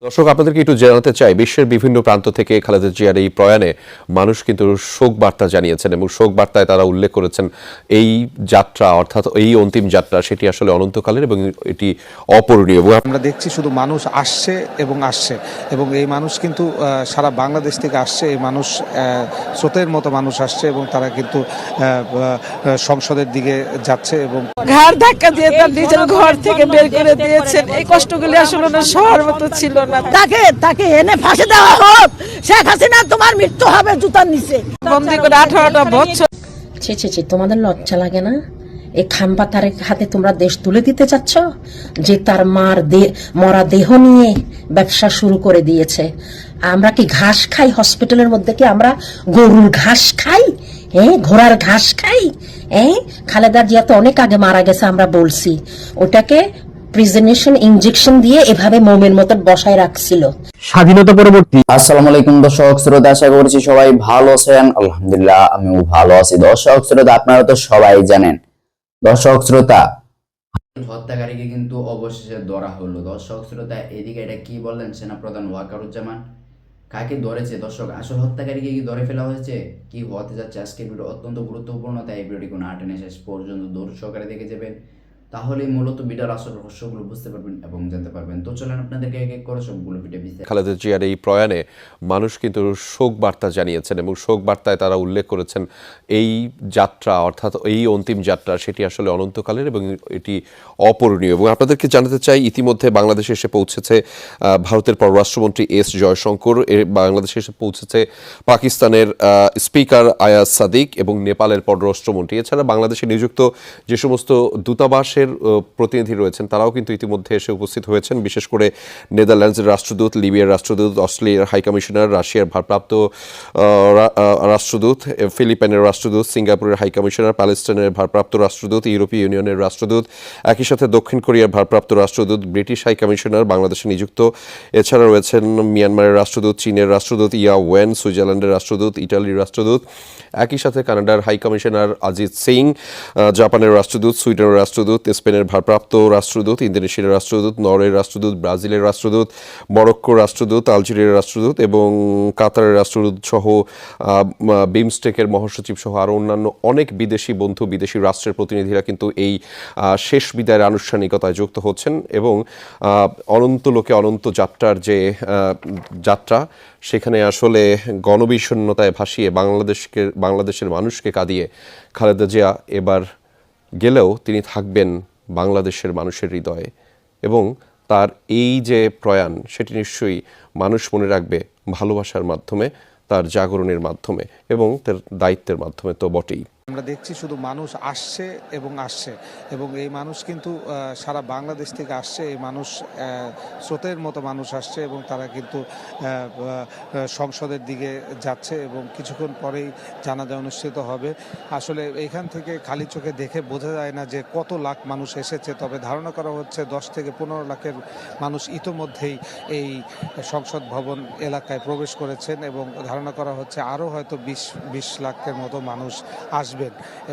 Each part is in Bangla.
দর্শক আপনাদেরকে একটু জানাতে চাই, বিশ্বের বিভিন্ন প্রান্ত থেকে খালেদা জিয়ার এই প্রয়াণে মানুষ কিন্তু শোক বার্তা জানিয়েছেন এবং শোক বার্তায় তারা উল্লেখ করেছেন এই যাত্রা অর্থাৎ এই অন্তিম যাত্রা সেটি আসলে অনন্তকালের এবং এটি অপূরণীয়। এবং আমরা দেখছি শুধু মানুষ আসছে এবং আসছে এবং এই মানুষ কিন্তু সারা বাংলাদেশ থেকে আসছে। এই মানুষ স্রোতের মতো মানুষ আসছে এবং তারা কিন্তু সংসদের দিকে যাচ্ছে এবং ঘাড় ধাক্কা দিয়ে তার নিজের ঘর থেকে বের করে দিয়েছেন। এই কষ্টগুলি আসলে ওনার সবার মতো ছিল না। তাকে এনে ফাঁসি দেওয়া হোক। শেখ হাসিনা, তোমার মৃত্যু হবে জুতার নিচে। বন্দি করে 18টা বছর। ছি, তোমাদের লজ্জা লাগে না? এই খাম্পা তারের হাতে তোমরা দেশ তুলে দিতে চাচ্ছ, যে তার মরা দেহ নিয়ে ব্যবসা শুরু করে দিয়েছে। আমরা কি ঘাস খাই? হসপিটালের মধ্যে কি আমরা গরুর ঘাস খাই? ঘোড়ার ঘাস খাই? খালেদা জিয়া তো অনেক আগে মারা গেছে, আমরা বলছি। ওটাকে প্রিজনেশন ইনজেকশন দিয়ে এভাবে মোমের মতন বসায় রাখছিল। স্বাধীনতা পরবর্তী। আসসালামু আলাইকুম দর্শক শ্রোতা, আশা করছি সবাই ভালো আছেন। আলহামদুলিল্লাহ আমিও ভালো আছি। দর্শক শ্রোতা, আপনারা তো সবাই জানেন, দর্শক শ্রোতা, হত্যাকারীকে কিন্তু অবশেষে ধরা হলো। দর্শক শ্রোতা, এদিকে এটা কি বললেন সেনাপ্রধান ওয়াকারুজ্জামান? কাকে ধরেছে দর্শক? আসল হত্যাকারীকে কি ধরে ফেলা হয়েছে? কি হতে যাচ্ছে আজকের ভিডিও অত্যন্ত গুরুত্বপূর্ণ, তাই এই ভিডিওটি কোনো আটেনে শেষ পর্যন্ত ধৈর্য সহকারে দেখে যাবেন, তাহলে মূলত ভিডিওর আসল রহস্যগুলো বুঝতে পারবেন এবং জানতে পারবেন। তো চলেন আপনাদেরকে এক এক করে সবগুলো ভিডিও বিস্তারিত। খালেদা জিয়ার এই প্রয়াণে মানুষ কিন্তু শোক বার্তা জানিয়েছেন এবং শোক বার্তায় তারা উল্লেখ করেছেন এই যাত্রা অর্থাৎ এই অন্তিম যাত্রা সেটি আসলে অনন্তকালের এবং এটি অপূরণীয়। এবং আপনাদেরকে জানাতে চাই, ইতিমধ্যে বাংলাদেশে এসে পৌঁছেছে ভারতের পররাষ্ট্রমন্ত্রী এস জয়শঙ্কর, বাংলাদেশে এসে পৌঁছেছে পাকিস্তানের স্পিকার আয়াজ সাদিক এবং নেপালের পররাষ্ট্রমন্ত্রী। এছাড়া বাংলাদেশে নিযুক্ত যে সমস্ত দূতাবাসের প্রতিনিধি রয়েছেন তারাও কিন্তু ইতিমধ্যে এসে উপস্থিত হয়েছেন। বিশেষ করে নেদারল্যান্ডসের রাষ্ট্রদূত, লিবিয়ার রাষ্ট্রদূত, অস্ট্রেলিয়ার হাইকমিশনার, রাশিয়ার ভারপ্রাপ্ত রাষ্ট্রদূত, ফিলিপাইনের রাষ্ট্রদূত, সিঙ্গাপুরের হাইকমিশনার, প্যালেস্টাইনের ভারপ্রাপ্ত রাষ্ট্রদূত, ইউরোপীয় ইউনিয়নের রাষ্ট্রদূত, একই সাথে দক্ষিণ কোরিয়ার ভারপ্রাপ্ত রাষ্ট্রদূত, ব্রিটিশ হাইকমিশনার বাংলাদেশে নিযুক্ত। এছাড়া রয়েছেন মিয়ানমারের রাষ্ট্রদূত, চীনের রাষ্ট্রদূত ইয়া ওয়েন, সুইজারল্যান্ডের রাষ্ট্রদূত, ইটালির রাষ্ট্রদূত, একই সাথে কানাডার হাইকমিশনার অজিত সিং, জাপানের রাষ্ট্রদূত, সুইডেনের রাষ্ট্রদূত, স্পেনের ভারপ্রাপ্ত রাষ্ট্রদূত, ইন্দোনেশিয়ার রাষ্ট্রদূত, নরওয়ের রাষ্ট্রদূত, ব্রাজিলের রাষ্ট্রদূত, মরক্কোর রাষ্ট্রদূত, আলজেরিয়ার রাষ্ট্রদূত এবং কাতারের রাষ্ট্রদূত সহ বিমস্টেকের মহাসচিব সহ আরও অন্যান্য অনেক বিদেশি বন্ধু, বিদেশি রাষ্ট্রের প্রতিনিধিরা কিন্তু এই শেষ বিদায়ের আনুষ্ঠানিকতায় যুক্ত হচ্ছেন এবং অনন্ত লোকে অনন্ত যাত্রার যে যাত্রা সেখানে আসলে গণবিষণ্ণতায় ভাসিয়ে বাংলাদেশের মানুষকে কাঁদিয়ে খালেদা জিয়া এবার গেলেও তিনি থাকবেন বাংলাদেশের মানুষের হৃদয়ে এবং তার এই যে প্রয়াণ সেটি নিশ্চয়ই মানুষ মনে রাখবে ভালোবাসার মাধ্যমে, তার জাগরণের মাধ্যমে এবং তার দায়িত্বের মাধ্যমে তো বটেই। আমরা দেখছি শুধু মানুষ আসছে এবং আসছে এবং এই মানুষ কিন্তু সারা বাংলাদেশ থেকে আসছে। এই মানুষ স্রোতের মতো মানুষ আসছে এবং তারা কিন্তু সংসদের দিকে যাচ্ছে এবং কিছুক্ষণ পরেই জানাজা অনুষ্ঠিত হবে। আসলে এইখান থেকে খালি চোখে দেখে বোঝা যায় না যে কত লাখ মানুষ এসেছে, তবে ধারণা করা হচ্ছে 10 থেকে 15 লাখের মানুষ ইতোমধ্যেই এই সংসদ ভবন এলাকায় প্রবেশ করেছেন এবং ধারণা করা হচ্ছে আরও হয়তো 20 লাখের মতো মানুষ আসবেন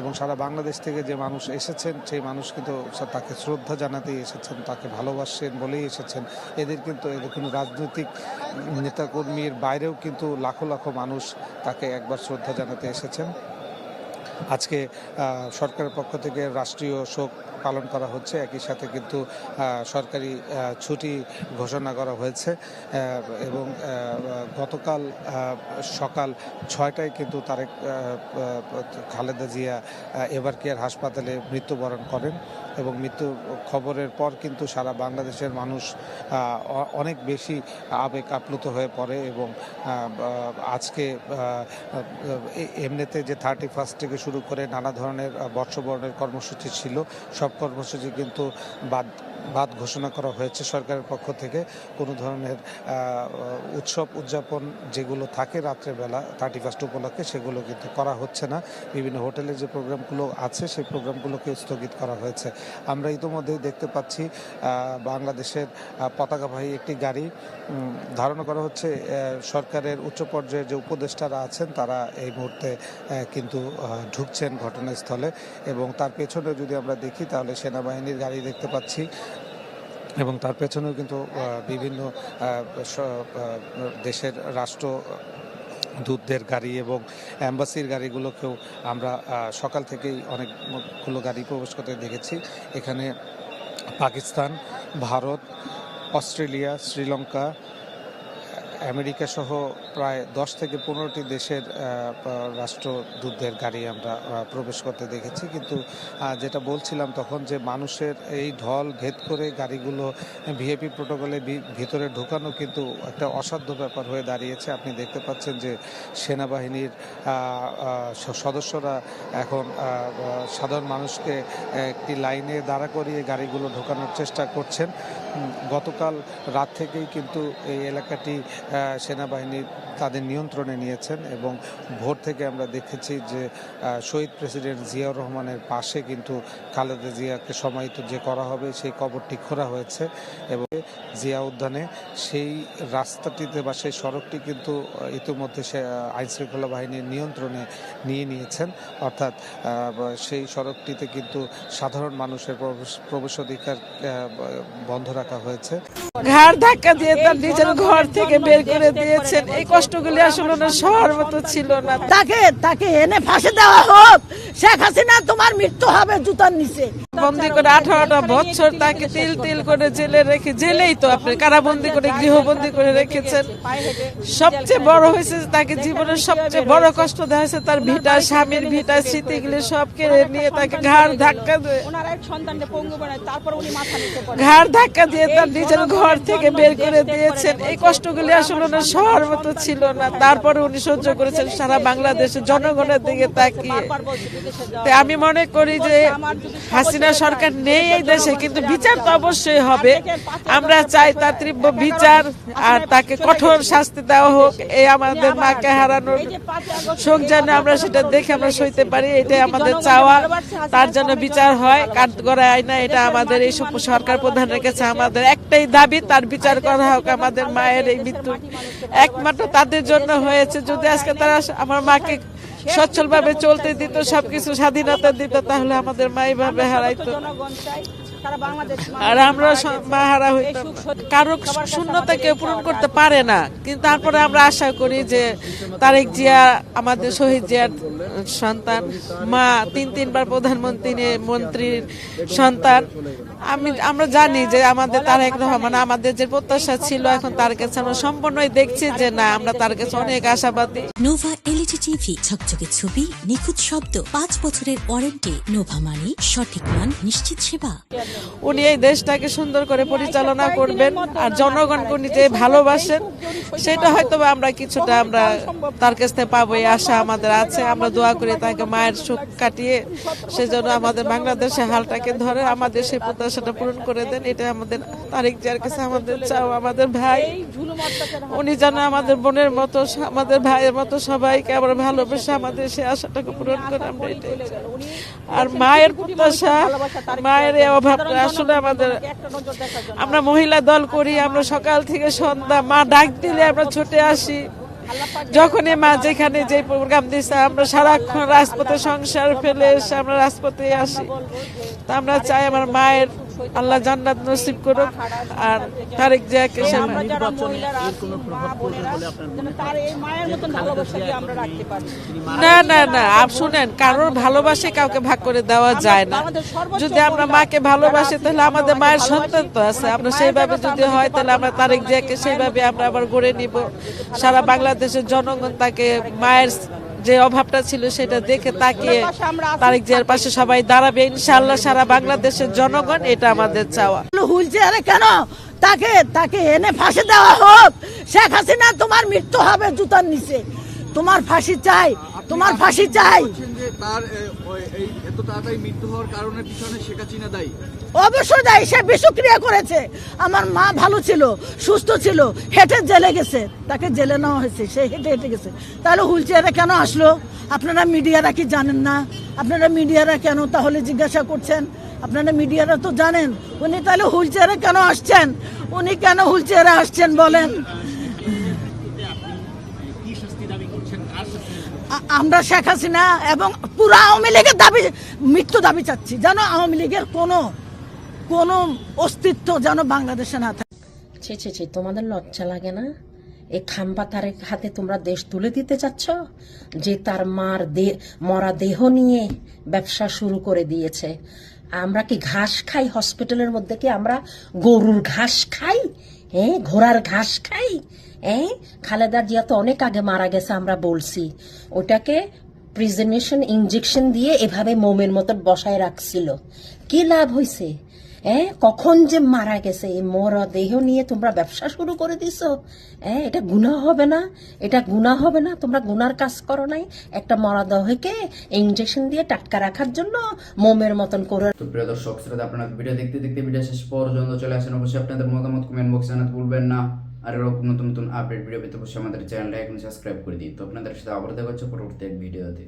এবং সারা বাংলাদেশ থেকে যে মানুষ এসেছেন সেই মানুষ কিন্তু তাকে শ্রদ্ধা জানাতেই এসেছেন, তাকে ভালোবাসেন বলেই এসেছেন। এদের কোনো রাজনৈতিক নেতাকর্মীর বাইরেও কিন্তু লাখো লাখো মানুষ তাকে একবার শ্রদ্ধা জানাতে এসেছেন। আজকে সরকারের পক্ষ থেকে রাষ্ট্রীয় শোক পালন করা হচ্ছে, একই সাথে কিন্তু সরকারি ছুটি ঘোষণা করা হয়েছে এবং গতকাল সকাল 6টায় কিন্তু খালেদা জিয়া এভার কেয়ার হাসপাতালে মৃত্যুবরণ করেন এবং মৃত্যু খবরের পর কিন্তু সারা বাংলাদেশের মানুষ অনেক বেশি আবেগ আপ্লুত হয়ে পড়ে এবং আজকে এমনিতে যে 31 থেকে শুরু করে নানা ধরনের বর্ষবরণের কর্মসূচি ছিল, সব কর্মসূচি কিন্তু বাদ ঘোষণা করা হয়েছে সরকারের পক্ষ থেকে। কোনো ধরনের উৎসব উদযাপন যেগুলো থাকে রাত্রেবেলা 31 উপলক্ষে সেগুলো কিন্তু করা হচ্ছে না। বিভিন্ন হোটেলে যে প্রোগ্রামগুলো আছে সেই প্রোগ্রামগুলোকে স্থগিত করা হয়েছে। আমরা ইতিমধ্যেই দেখতে পাচ্ছি বাংলাদেশের পতাকাবাহী একটি গাড়ি, ধারণা করা হচ্ছে সরকারের উচ্চ পর্যায়ের যে উপদেষ্টারা আছেন তারা এই মুহূর্তে কিন্তু ঢুকছেন ঘটনাস্থলে এবং তার পেছনে যদি আমরা দেখি তাহলে সেনাবাহিনীর গাড়ি দেখতে পাচ্ছি এবং তার পেছনেও কিন্তু বিভিন্ন দেশের রাষ্ট্র দূতদের গাড়ি এবং অ্যাম্বাসির গাড়িগুলোকেও আমরা সকাল থেকেই অনেকগুলো গাড়ি প্রবেশ করতে দেখেছি। এখানে পাকিস্তান, ভারত, অস্ট্রেলিয়া, শ্রীলঙ্কা, আমেরিকা সহ প্রায় 10 থেকে 15টি দেশের রাষ্ট্রদূতদের গাড়ি আমরা প্রবেশ করতে দেখেছি। কিন্তু যেটা বলছিলাম তখন, যে মানুষের এই ঢল ভেদ করে গাড়িগুলো ভিআইপি প্রোটোকলে ভিতরে ঢোকানো কিন্তু একটা অসাধ্য ব্যাপার হয়ে দাঁড়িয়েছে। আপনি দেখতে পাচ্ছেন যে সেনাবাহিনীর সদস্যরা এখন সাধারণ মানুষকে একটি লাইনে দাঁড়া করিয়ে গাড়িগুলো ঢোকানোর চেষ্টা করছেন। গতকাল রাত থেকেই কিন্তু এই এলাকাটি সেনাবাহিনী তাদের নিয়ন্ত্রণে নিয়েছেন এবং ভোর থেকে আমরা দেখেছি যে শহীদ প্রেসিডেন্ট জিয়াউর রহমানের পাশে কিন্তু খালেদা জিয়াকে সমাহিত যে করা হবে সেই কবরটি খোঁড়া হয়েছে এবং জিয়া উদ্যানে সেই রাস্তাটিতে বা সেই সড়কটি কিন্তু ইতিমধ্যে সে আইনশৃঙ্খলা বাহিনীর নিয়ন্ত্রণে নিয়ে নিয়েছেন। অর্থাৎ সেই সড়কটিতে কিন্তু সাধারণ মানুষের প্রবেশাধিকার বন্ধ রাখা হয়েছে। ঘাড় ধাক্কা দিয়ে তার নিজের ঘর থেকে বের করে দিয়েছেন। এই কষ্টগুলি আসলে ওনার সবার মতো ছিল না। তাকে এনে ফাঁসি দেওয়া হোক। শেখ হাসিনা, তোমার মৃত্যু হবে জুতার নিচে। বন্দি করে 18টা বছর তাকে তিল তিল করে জেলে রেখে, জেলেই তো আপনি কারাবন্দি করে, গৃহবন্দী করে রেখেছেন। সবচেয়ে বড় হয়েছে তাকে জীবনের সবচেয়ে বড় কষ্ট দেওয়া হয়েছে তার ভিটা, স্বামীর ভিটা, স্মৃতিগুলি সব কেড়ে নিয়ে তাকে ঘাড় ধাক্কা দিয়ে তার নিজের ঘর থেকে বের করে দিয়েছেন। এই কষ্টগুলি আসলে ওনার সবার মতো ছিল না। তারপরে উনি সহ্য করেছেন সারা বাংলাদেশের জনগণের দিকে তাকিয়ে। আমি মনে করি যে হাসিনা সরকার নেই এই দেশে, কিন্তু বিচার তো অবশ্যই হবে। আমরা চাই তার তীব্র বিচার আর তাকে কঠোর শাস্তি দেওয়া হোক। এই আমাদের মাকে হারানোর শোক যেন আমরা সেটা দেখে আমরা সইতে পারি, এটাই আমাদের চাওয়া। তার জন্য বিচার হয়, কাঠগড়ায় আয়না, এটা আমাদের এই সরকার প্রধানের কাছে আমাদের একটাই দাবি, তার বিচার করা হোক। আমাদের মায়ের এই মৃত্যু একমাত্র তাদের জন্য হয়েছে। যদি আজকে তারা আমার মাকে সচ্ছলভাবে চলতে দিত, সবকিছু স্বাধীনতা দিত, তাহলে আমাদের মা এইভাবে হারাইতো আর আমরা মা হারা হইতাম। কারো শূন্যতা কেউ পূরণ করতে পারে না, কিন্তু তারপরে আমরা আশা করি যে তারেক জিয়া আমাদের শহীদ জিয়ার সন্তান, মা তিনবার মন্ত্রীর সন্তান। আমরা জানি যে আমাদের তারেক রহমান আমাদের যে প্রত্যাশা ছিল, এখন তার কাছে আমরা সম্পূর্ণই দেখছি যে না, আমরা তার কাছে অনেক আশাবাদী। নোভা এলইডি টিভি, ঝকঝকে ছবি, নিখুঁত শব্দ, 5 বছরের ওয়ারেন্টি। নোভা মানে সঠিক মান, নিশ্চিত সেবা। উনি এই দেশটাকে সুন্দর করে পরিচালনা করবেন আর জনগণকে উনি যে ভালোবাসেন সেটা হয়তো আমরা কিছুটা আমরা তার কাছ থেকে পাবো, এই আশা আমাদের আছে। আমরা দোয়া করি তাকে মায়ের সুখ কাটিয়ে সেজন্য আমাদের বাংলাদেশের হালটাকে ধরে আমাদের সেই প্রত্যাশাটা পূরণ করে দেন। এটা আমাদের তারেক জিয়ার কাছে আমাদের চাও। আমাদের ভাই, উনি যেন আমাদের বোনের মতো, আমাদের ভাইয়ের মতো সবাইকে আমরা ভালোবেসে আমাদের সেই আশাটাকে পূরণ করে। আমরা এটাই চাই। আর মায়ের প্রত্যাশা, মায়ের এই অভাবটা আসলে আমাদের, আমরা মহিলা দল করি, আমরা সকাল থেকে সন্ধ্যা মা ডাক দিলে আমরা ছুটে আসি। যখনই মা যেখানে যে প্রোগ্রাম দিচ্ছে আমরা সারাক্ষণ রাজপথে সংসার ফেলে এসে আমরা রাজপথে আসি। তা আমরা চাই আমার মায়ের আল্লাহ জান্নাত নসিব করুক আর তারেক জিয়াকে না শুনেন, কারোর ভালোবাসে কাউকে ভাগ করে দেওয়া যায় না। যদি আমরা মাকে ভালোবাসি তাহলে আমাদের মায়ের সন্তান তো আছে, আমরা সেইভাবে যদি হয় তাহলে আমরা তারেক জিয়াকে সেইভাবে আমরা আবার গড়ে নিব। সারা বাংলাদেশের জনগণ তাকে মায়ের যে অভাবটা ছিল সেটা দেখে তাকিয়ে তারেক জিয়ার পাশে সবাই দাঁড়াবে ইনশাআল্লাহ। সারা বাংলাদেশের জনগণ, এটা আমাদের চাওয়া। হুইলচেয়ারে কেন তাকে এনে ফাঁসি দেওয়া হোক। শেখ হাসিনা, তোমার মৃত্যু হবে জুতার নিচে। তোমার ফাঁসি চাই, তোমার ফাঁসি চাই। তার এত তাড়াতাড়ি মৃত্যু হওয়ার কারণে পিছনে শেখ হাসিনা দায়ী? অবশ্যই দায়ী। সে বিষক্রিয়া করেছে। আমার মা ভালো ছিল, সুস্থ ছিল, হেঁটে জেলে গেছে, তাকে জেলে নেওয়া হয়েছে, সে হেঁটে গেছে। তাহলে হুইলচেয়ারে কেন আসলো? আপনারা মিডিয়ারা কি জানেন না? আপনারা মিডিয়ারা কেন তাহলে জিজ্ঞাসা করছেন? আপনারা মিডিয়ারা তো জানেন। উনি তাহলে হুইলচেয়ারে কেন আসছেন? উনি কেন হুইলচেয়ারে আসছেন বলেন? আমরা শেখ হাসিনা এবং পুরো আওয়ামী লীগের মৃত্যু দাবি চাচ্ছি। যেন আওয়ামী লীগের কোনো অস্তিত্ব যেন বাংলাদেশে না থাকে। ছি ছি ছি, তোমাদের লজ্জা লাগে না? এই খামপাতারের হাতে তোমরা দেশ তুলে দিতে চাচ্ছ, যে তার মার মরা দেহ নিয়ে ব্যবসা শুরু করে দিয়েছে। আমরা কি ঘাস খাই হসপিটালের মধ্যে? কি আমরা গরুর ঘাস খাই? হ্যাঁ, ঘোড়ার ঘাস খাই? হ্যাঁ, খালেদা জিয়া তো অনেক আগে মারা গেছে, আমরা বলছি। ওটাকে প্রিজনেশন ইনজেকশন দিয়ে এভাবে মোমের মতো বসায় রাখছিল। কি লাভ হয়েছে? হ্যাঁ, কখন যে মারা গেছে, এই মরা দেহ নিয়ে তোমরা ব্যবসা শুরু করে দিছো। হ্যাঁ, এটা গুনাহ হবে না? এটা গুনাহ হবে না? তোমরা গুনার কাজ করো নাই? একটা মরা দেহকে ইনজেকশন দিয়ে টাটকা রাখার জন্য মোমের মতন করে। তো প্রিয় দর্শক শ্রোতা, আপনারা ভিডিও দেখতে দেখতে ভিডিও শেষ পর্যন্ত চলে আসেন। অবশ্যই আপনাদের মতামত কমেন্ট বক্সে জানাতে ভুলবেন না। আর এরকম নতুন নতুন আপডেট ভিডিও পেতে অবশ্যই আমাদের চ্যানেলটা এখন সাবস্ক্রাইব করে দিন। তো আপনাদের সাথে আবার দেখা হচ্ছে পরবর্তী এক ভিডিওতে।